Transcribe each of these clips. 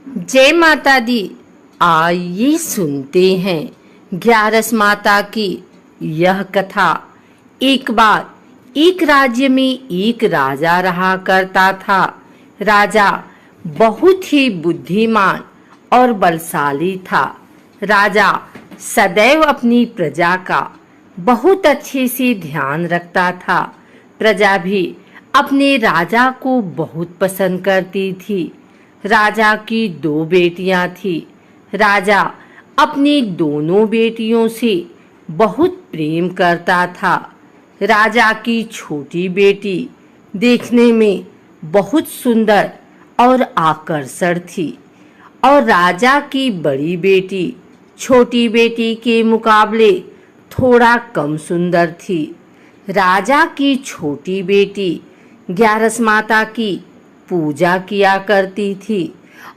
जय माता दी। आइए सुनते हैं ग्यारस माता की यह कथा। एक बार एक राज्य में एक राजा रहा करता था। राजा बहुत ही बुद्धिमान और बलशाली था। राजा सदैव अपनी प्रजा का बहुत अच्छे से ध्यान रखता था। प्रजा भी अपने राजा को बहुत पसंद करती थी। राजा की दो बेटियां थी। राजा अपनी दोनों बेटियों से बहुत प्रेम करता था। राजा की छोटी बेटी देखने में बहुत सुंदर और आकर्षक थी और राजा की बड़ी बेटी छोटी बेटी के मुकाबले थोड़ा कम सुंदर थी। राजा की छोटी बेटी ग्यारस माता की पूजा किया करती थी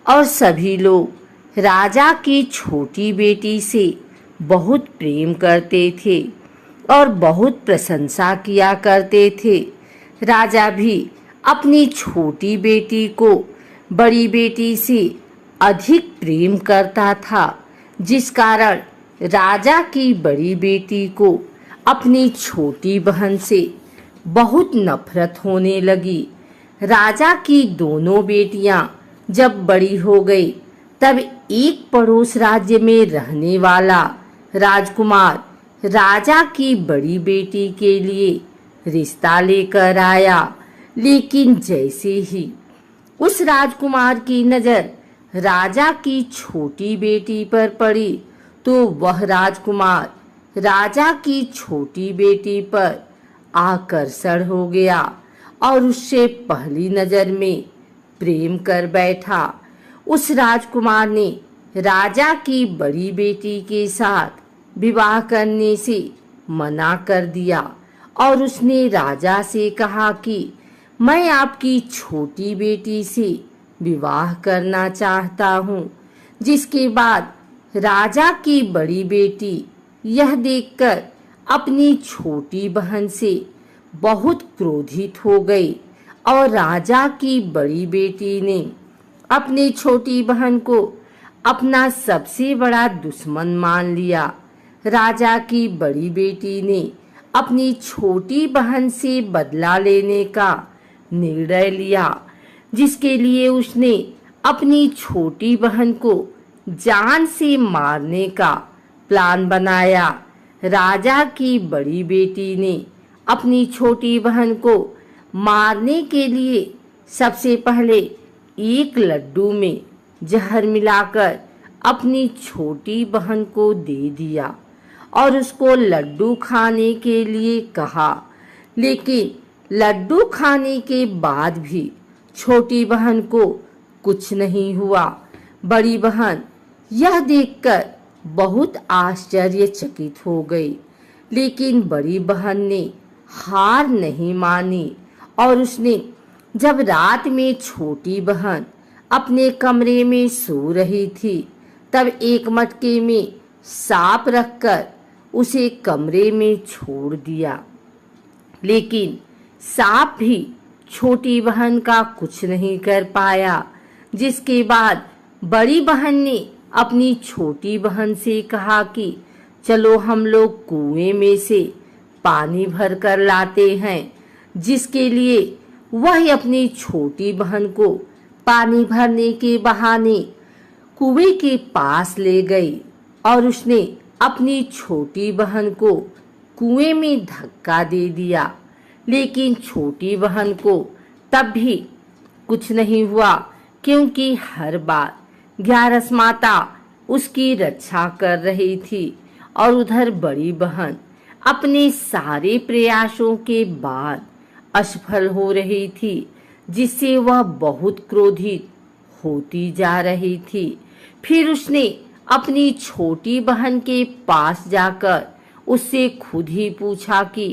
और सभी लोग राजा की छोटी बेटी से बहुत प्रेम करते थे और बहुत प्रशंसा किया करते थे। राजा भी अपनी छोटी बेटी को बड़ी बेटी से अधिक प्रेम करता था, जिस कारण राजा की बड़ी बेटी को अपनी छोटी बहन से बहुत नफरत होने लगी। राजा की दोनों बेटियां जब बड़ी हो गई तब एक पड़ोस राज्य में रहने वाला राजकुमार राजा की बड़ी बेटी के लिए रिश्ता लेकर आया। लेकिन जैसे ही उस राजकुमार की नजर राजा की छोटी बेटी पर पड़ी तो वह राजकुमार राजा की छोटी बेटी पर आकर्षण हो गया और उससे पहली नजर में प्रेम कर बैठा। उस राजकुमार ने राजा की बड़ी बेटी के साथ विवाह करने से मना कर दिया और उसने राजा से कहा कि मैं आपकी छोटी बेटी से विवाह करना चाहता हूँ। जिसके बाद राजा की बड़ी बेटी यह देखकर अपनी छोटी बहन से बहुत क्रोधित हो गई और राजा की बड़ी बेटी ने अपनी छोटी बहन को अपना सबसे बड़ा दुश्मन मान लिया। राजा की बड़ी बेटी ने अपनी छोटी बहन से बदला लेने का निर्णय लिया, जिसके लिए उसने अपनी छोटी बहन को जान से मारने का प्लान बनाया। राजा की बड़ी बेटी ने अपनी छोटी बहन को मारने के लिए सबसे पहले एक लड्डू में जहर मिलाकर अपनी छोटी बहन को दे दिया और उसको लड्डू खाने के लिए कहा। लेकिन लड्डू खाने के बाद भी छोटी बहन को कुछ नहीं हुआ। बड़ी बहन यह देखकर बहुत आश्चर्यचकित हो गई, लेकिन बड़ी बहन ने हार नहीं मानी और उसने जब रात में छोटी बहन अपने कमरे में सो रही थी तब एक मटके में सांप रखकर उसे कमरे में छोड़ दिया। लेकिन सांप भी छोटी बहन का कुछ नहीं कर पाया। जिसके बाद बड़ी बहन ने अपनी छोटी बहन से कहा कि चलो हम लोग कुएं में से पानी भर कर लाते हैं। जिसके लिए वह अपनी छोटी बहन को पानी भरने के बहाने कुएं के पास ले गई और उसने अपनी छोटी बहन को कुएं में धक्का दे दिया। लेकिन छोटी बहन को तब भी कुछ नहीं हुआ, क्योंकि हर बार ग्यारस माता उसकी रक्षा कर रही थी और उधर बड़ी बहन अपने सारे प्रयासों के बाद असफल हो रही थी, जिससे वह बहुत क्रोधित होती जा रही थी। फिर उसने अपनी छोटी बहन के पास जाकर उससे खुद ही पूछा कि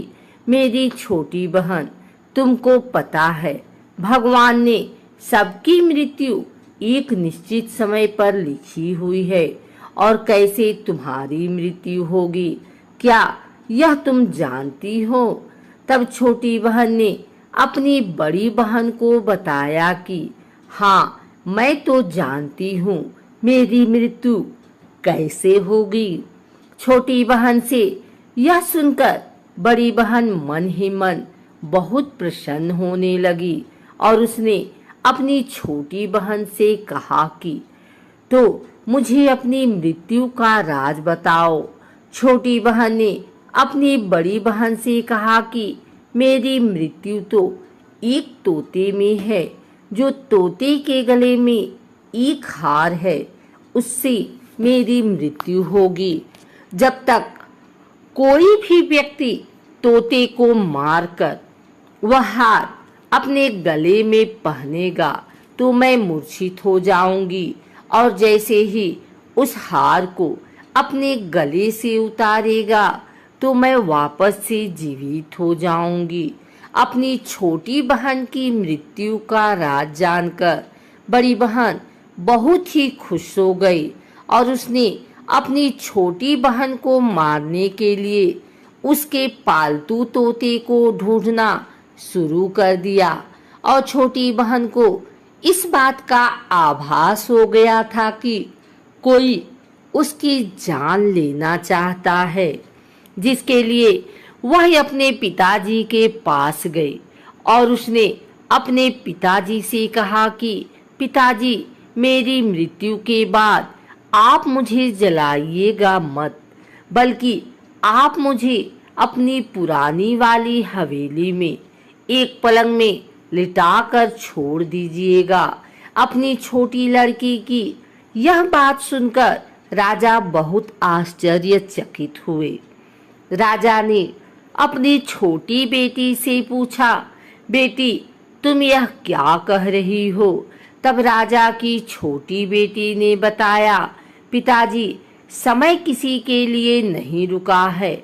मेरी छोटी बहन, तुमको पता है भगवान ने सबकी मृत्यु एक निश्चित समय पर लिखी हुई है और कैसे तुम्हारी मृत्यु होगी, क्या यह तुम जानती हो? तब छोटी बहन ने अपनी बड़ी बहन को बताया कि हाँ, मैं तो जानती हूँ मेरी मृत्यु कैसे होगी। छोटी बहन से यह सुनकर बड़ी बहन मन ही मन बहुत प्रसन्न होने लगी और उसने अपनी छोटी बहन से कहा कि तो मुझे अपनी मृत्यु का राज बताओ। छोटी बहन ने अपनी बड़ी बहन से कहा कि मेरी मृत्यु तो एक तोते में है, जो तोते के गले में एक हार है, उससे मेरी मृत्यु होगी। जब तक कोई भी व्यक्ति तोते को मारकर वह हार अपने गले में पहनेगा तो मैं मूर्छित हो जाऊंगी, और जैसे ही उस हार को अपने गले से उतारेगा तो मैं वापस से जीवित हो जाऊंगी। अपनी छोटी बहन की मृत्यु का राज जानकर बड़ी बहन बहुत ही खुश हो गई और उसने अपनी छोटी बहन को मारने के लिए उसके पालतू तोते को ढूंढना शुरू कर दिया। और छोटी बहन को इस बात का आभास हो गया था कि कोई उसकी जान लेना चाहता है, जिसके लिए वह अपने पिताजी के पास गई और उसने अपने पिताजी से कहा कि पिताजी, मेरी मृत्यु के बाद आप मुझे जलाइएगा मत, बल्कि आप मुझे अपनी पुरानी वाली हवेली में एक पलंग में लिटाकर छोड़ दीजिएगा। अपनी छोटी लड़की की यह बात सुनकर राजा बहुत आश्चर्यचकित हुए। राजा ने अपनी छोटी बेटी से पूछा, बेटी, तुम यह क्या कह रही हो? तब राजा की छोटी बेटी ने बताया, पिताजी, समय किसी के लिए नहीं रुका है,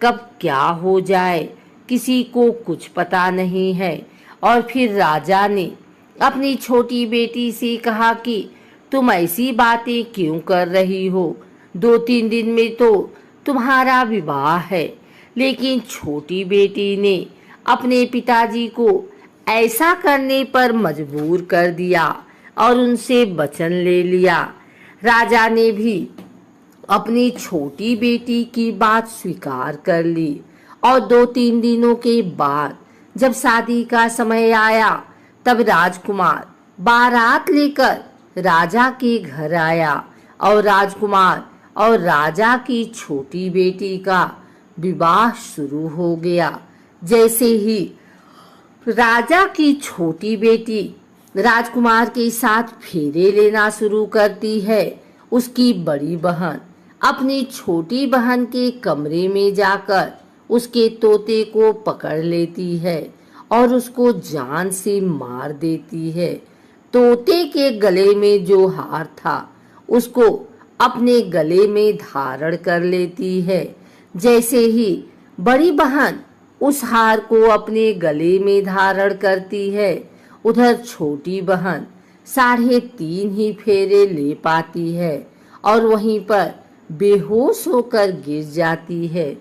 कब क्या हो जाए किसी को कुछ पता नहीं है। और फिर राजा ने अपनी छोटी बेटी से कहा कि तुम ऐसी बातें क्यों कर रही हो? 2-3 दिन में तो तुम्हारा विवाह है। लेकिन छोटी बेटी ने अपने पिताजी को ऐसा करने पर मजबूर कर दिया और उनसे वचन ले लिया। राजा ने भी अपनी छोटी बेटी की बात स्वीकार कर ली और 2-3 दिनों के बाद जब शादी का समय आया तब राजकुमार बारात लेकर राजा के घर आया और राजकुमार और राजा की छोटी बेटी का विवाह शुरू हो गया। जैसे ही राजा की छोटी बेटी राजकुमार के साथ फेरे लेना शुरू करती है, उसकी बड़ी बहन अपनी छोटी बहन के कमरे में जाकर उसके तोते को पकड़ लेती है और उसको जान से मार देती है। तोते के गले में जो हार था उसको अपने गले में धारण कर लेती है। जैसे ही बड़ी बहन उस हार को अपने गले में धारण करती है, उधर छोटी बहन 3.5 ही फेरे ले पाती है और वहीं पर बेहोश होकर गिर जाती है।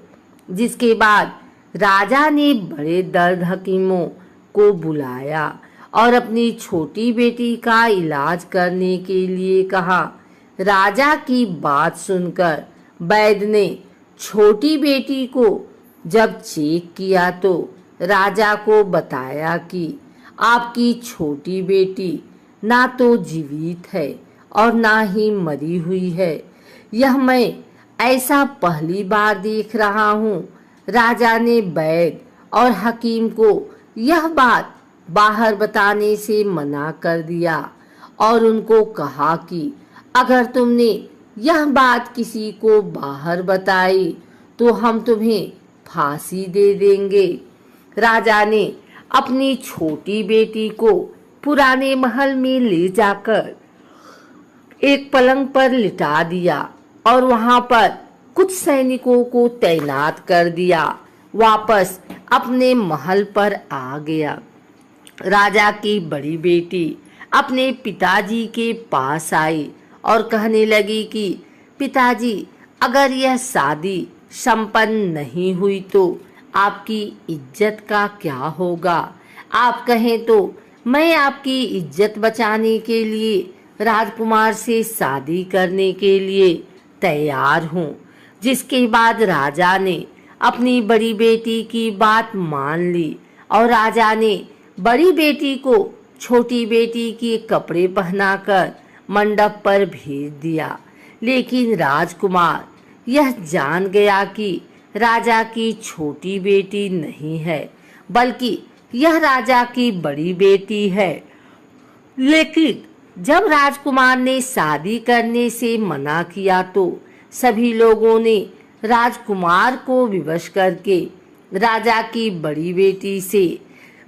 जिसके बाद राजा ने बड़े दर्द हकीमों को बुलाया और अपनी छोटी बेटी का इलाज करने के लिए कहा। राजा की बात सुनकर वैद्य ने छोटी बेटी को जब चेक किया तो राजा को बताया कि आपकी छोटी बेटी ना तो जीवित है और ना ही मरी हुई है। यह मैं ऐसा पहली बार देख रहा हूँ। राजा ने वैद्य और हकीम को यह बात बाहर बताने से मना कर दिया और उनको कहा कि अगर तुमने यह बात किसी को बाहर बताई तो हम तुम्हें फांसी दे देंगे। राजा ने अपनी छोटी बेटी को पुराने महल में ले जाकर एक पलंग पर लिटा दिया और वहां पर कुछ सैनिकों को तैनात कर दिया। वापस अपने महल पर आ गया। राजा की बड़ी बेटी अपने पिताजी के पास आई और कहने लगी कि पिताजी, अगर यह शादी संपन्न नहीं हुई तो आपकी इज्जत का क्या होगा? आप कहें तो मैं आपकी इज्जत बचाने के लिए राजकुमार से शादी करने के लिए तैयार हूँ। जिसके बाद राजा ने अपनी बड़ी बेटी की बात मान ली और राजा ने बड़ी बेटी को छोटी बेटी के कपड़े पहनाकर मंडप पर भेज दिया। लेकिन राजकुमार यह जान गया कि राजा की छोटी बेटी नहीं है, बल्कि यह राजा की बड़ी बेटी है। लेकिन जब राजकुमार ने शादी करने से मना किया तो सभी लोगों ने राजकुमार को विवश करके राजा की बड़ी बेटी से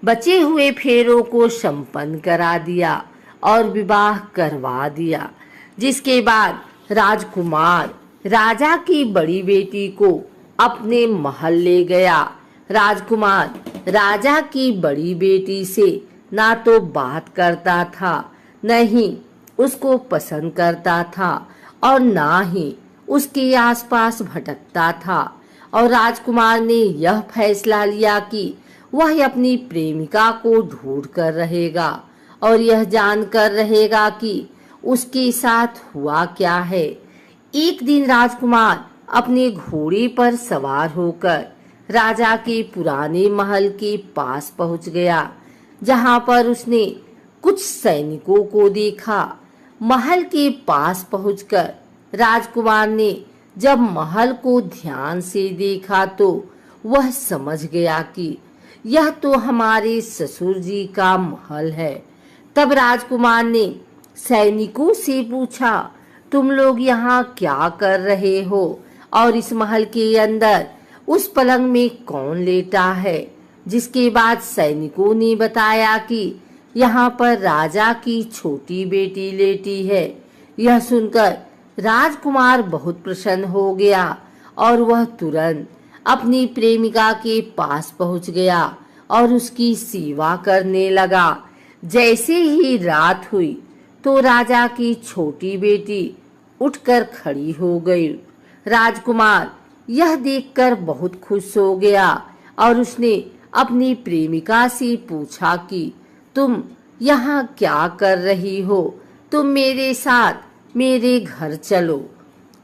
बचे हुए फेरों को संपन्न करा दिया और विवाह करवा दिया। जिसके बाद राजकुमार राजा की बड़ी बेटी को अपने महल ले गया। राजकुमार राजा की बड़ी बेटी से ना तो बात करता था, न ही उसको पसंद करता था और ना ही उसके आसपास भटकता था। और राजकुमार ने यह फैसला लिया कि वह अपनी प्रेमिका को ढूंढ कर रहेगा और यह जानकर रहेगा कि उसके साथ हुआ क्या है। एक दिन राजकुमार अपने घोड़े पर सवार होकर राजा के पुराने महल के पास पहुंच गया, जहां पर उसने कुछ सैनिकों को देखा। महल के पास पहुंचकर राजकुमार ने जब महल को ध्यान से देखा तो वह समझ गया कि यह तो हमारे ससुर जी का महल है। तब राजकुमार ने सैनिकों से पूछा, तुम लोग यहाँ क्या कर रहे हो और इस महल के अंदर उस पलंग में कौन लेटा है। जिसके बाद सैनिकों ने बताया कि यहाँ पर राजा की छोटी बेटी लेटी है। यह सुनकर राजकुमार बहुत प्रसन्न हो गया और वह तुरंत अपनी प्रेमिका के पास पहुंच गया और उसकी सेवा करने लगा। जैसे ही रात हुई तो राजा की छोटी बेटी उठकर खड़ी हो गई। राजकुमार यह देखकर बहुत खुश हो गया और उसने अपनी प्रेमिका से पूछा कि तुम यहाँ क्या कर रही हो, तुम मेरे साथ मेरे घर चलो।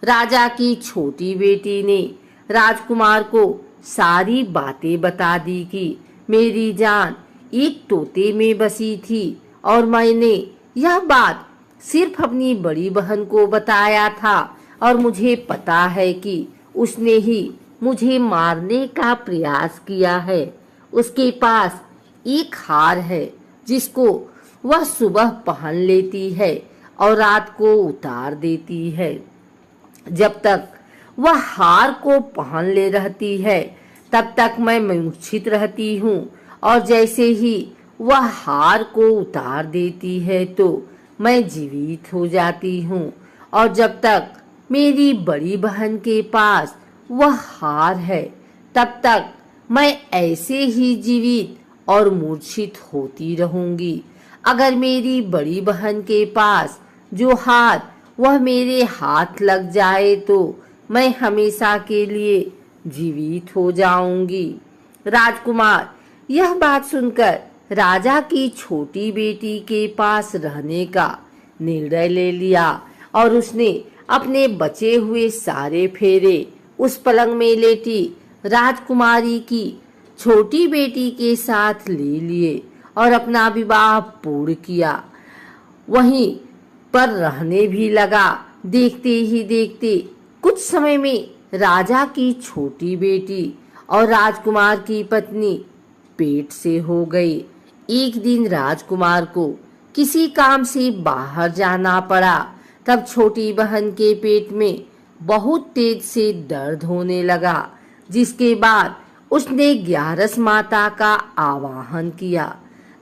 राजा की छोटी बेटी ने राजकुमार को सारी बातें बता दी कि मेरी जान एक तोते में बसी थी और मैंने यह बात सिर्फ अपनी बड़ी बहन को बताया था और मुझे पता है कि उसने ही मुझे मारने का प्रयास किया है। उसके पास एक हार है जिसको वह सुबह पहन लेती है और रात को उतार देती है। जब तक वह हार को पहन ले रहती है तब तक मैं मूर्छित रहती हूँ और जैसे ही वह हार को उतार देती है तो मैं जीवित हो जाती हूँ। और जब तक मेरी बड़ी बहन के पास वह हार है तब तक मैं ऐसे ही जीवित और मूर्छित होती रहूंगी। अगर मेरी बड़ी बहन के पास जो हार वह मेरे हाथ लग जाए तो मैं हमेशा के लिए जीवित हो जाऊंगी। राजकुमार यह बात सुनकर राजा की छोटी बेटी के पास रहने का निर्णय ले लिया और उसने अपने बचे हुए सारे फेरे उस पलंग में लेटी राजकुमारी की छोटी बेटी के साथ ले लिए और अपना विवाह पूर्ण किया। वहीं पर रहने भी लगा। देखते ही देखते कुछ समय में राजा की छोटी बेटी और राजकुमार की पत्नी पेट से हो गई। एक दिन राजकुमार को किसी काम से बाहर जाना पड़ा। तब छोटी बहन के पेट में बहुत तेज से दर्द होने लगा, जिसके बाद उसने ग्यारस माता का आवाहन किया।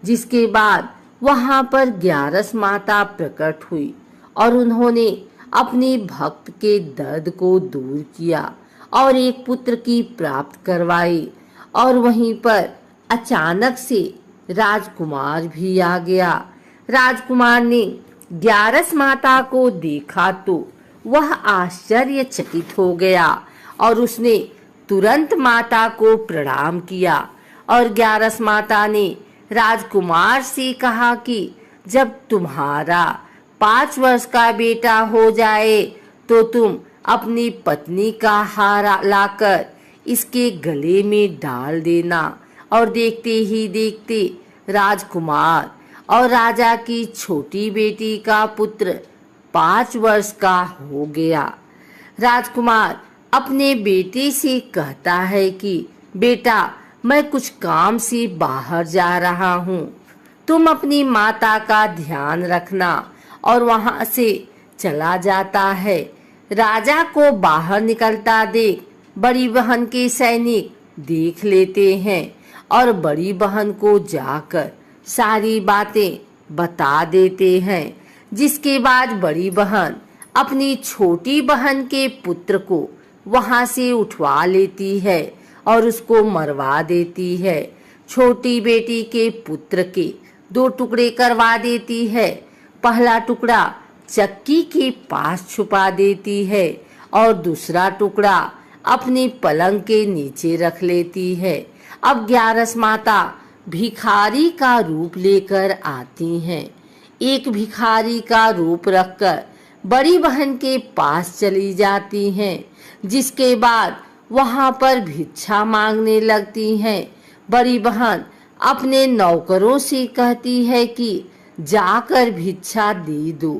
जिसके बाद वहां पर ग्यारस माता प्रकट हुई और उन्होंने अपने भक्त के दर्द को दूर किया और एक पुत्र की प्राप्त करवाई। और वहीं पर अचानक से राजकुमार भी आ गया। राजकुमार ने ग्यारस माता को देखा तो वह आश्चर्यचकित हो गया और उसने तुरंत माता को प्रणाम किया और ग्यारस माता ने राजकुमार से कहा कि जब तुम्हारा 5 वर्ष का बेटा हो जाए तो तुम अपनी पत्नी का हार लाकर इसके गले में डाल देना। और देखते ही देखते राजकुमार और राजा की छोटी बेटी का पुत्र 5 वर्ष का हो गया। राजकुमार अपने बेटे से कहता है कि बेटा, मैं कुछ काम से बाहर जा रहा हूँ, तुम अपनी माता का ध्यान रखना। और वहां से चला जाता है। राजा को बाहर निकलता देख बड़ी बहन के सैनिक देख लेते हैं और बड़ी बहन को जाकर सारी बातें बता देते हैं। जिसके बाद बड़ी बहन अपनी छोटी बहन के पुत्र को वहां से उठवा लेती है और उसको मरवा देती है। छोटी बेटी के पुत्र के 2 टुकड़े करवा देती है। पहला टुकड़ा चक्की के पास छुपा देती है और दूसरा टुकड़ा अपनी पलंग के नीचे रख लेती है। अब 11 माता भिखारी का रूप लेकर आती हैं। एक भिखारी का रूप रखकर बड़ी बहन के पास चली जाती हैं। जिसके बाद वहां पर भिक्षा मांगने लगती हैं। बड़ी बहन अपने नौकरों से कहती है कि जाकर भिक्षा दे दो,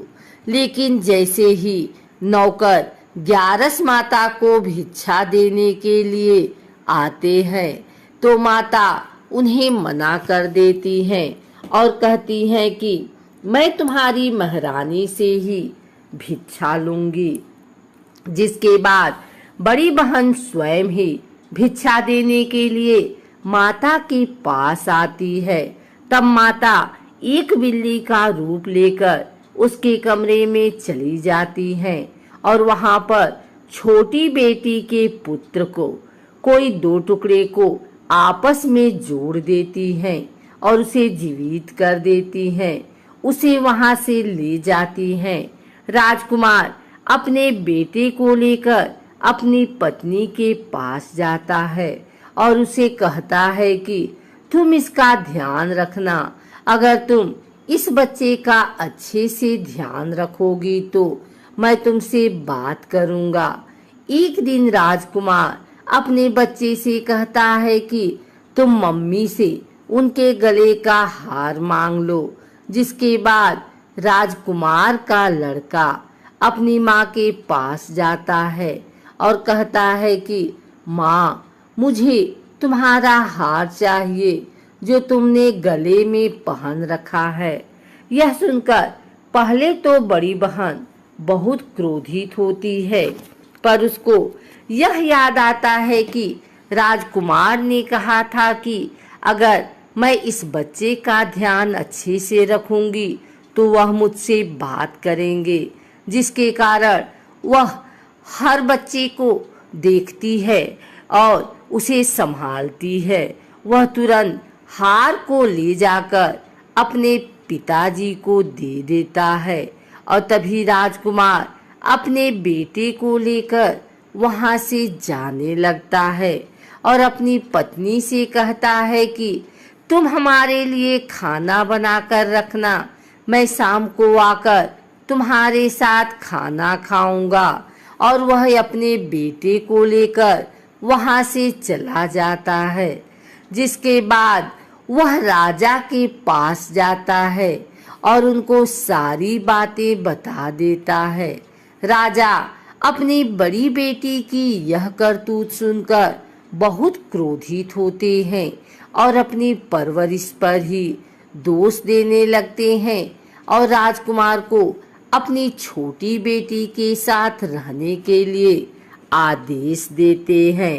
लेकिन जैसे ही नौकर 11 माता को भिक्षा देने के लिए आते हैं तो माता उन्हें मना कर देती हैं और कहती हैं कि मैं तुम्हारी महारानी से ही भिक्षा लूंगी। जिसके बाद बड़ी बहन स्वयं ही भिक्षा देने के लिए माता के पास आती है। तब माता एक बिल्ली का रूप लेकर उसके कमरे में चली जाती हैं और वहां पर छोटी बेटी के पुत्र को कोई 2 टुकड़े को आपस में जोड़ देती हैं और उसे जीवित कर देती हैं। उसे वहां से ले जाती हैं। राजकुमार अपने बेटे को लेकर अपनी पत्नी के पास जाता है और उसे कहता है कि तुम इसका ध्यान रखना। अगर तुम इस बच्चे का अच्छे से ध्यान रखोगी तो मैं तुमसे बात करूंगा। एक दिन राजकुमार अपने बच्चे से कहता है कि तुम मम्मी से उनके गले का हार मांग लो। जिसके बाद राजकुमार का लड़का अपनी माँ के पास जाता है और कहता है कि माँ, मुझे तुम्हारा हार चाहिए जो तुमने गले में पहन रखा है। यह सुनकर पहले तो बड़ी बहन बहुत क्रोधित होती है, पर उसको यह याद आता है कि राजकुमार ने कहा था कि अगर मैं इस बच्चे का ध्यान अच्छे से रखूंगी तो वह मुझसे बात करेंगे। जिसके कारण वह हर बच्चे को देखती है और उसे संभालती है। वह तुरंत हार को ले जाकर अपने पिताजी को दे देता है और तभी राजकुमार अपने बेटे को लेकर वहां से जाने लगता है और अपनी पत्नी से कहता है कि तुम हमारे लिए खाना बनाकर रखना, मैं शाम को आकर तुम्हारे साथ खाना खाऊंगा। और वह अपने बेटे को लेकर वहां से चला जाता है। जिसके बाद वह राजा के पास जाता है और उनको सारी बातें बता देता है। राजा अपनी बड़ी बेटी की यह करतूत सुनकर बहुत क्रोधित होते हैं और अपनी परवरिश पर ही दोष देने लगते हैं और राजकुमार को अपनी छोटी बेटी के साथ रहने के लिए आदेश देते हैं।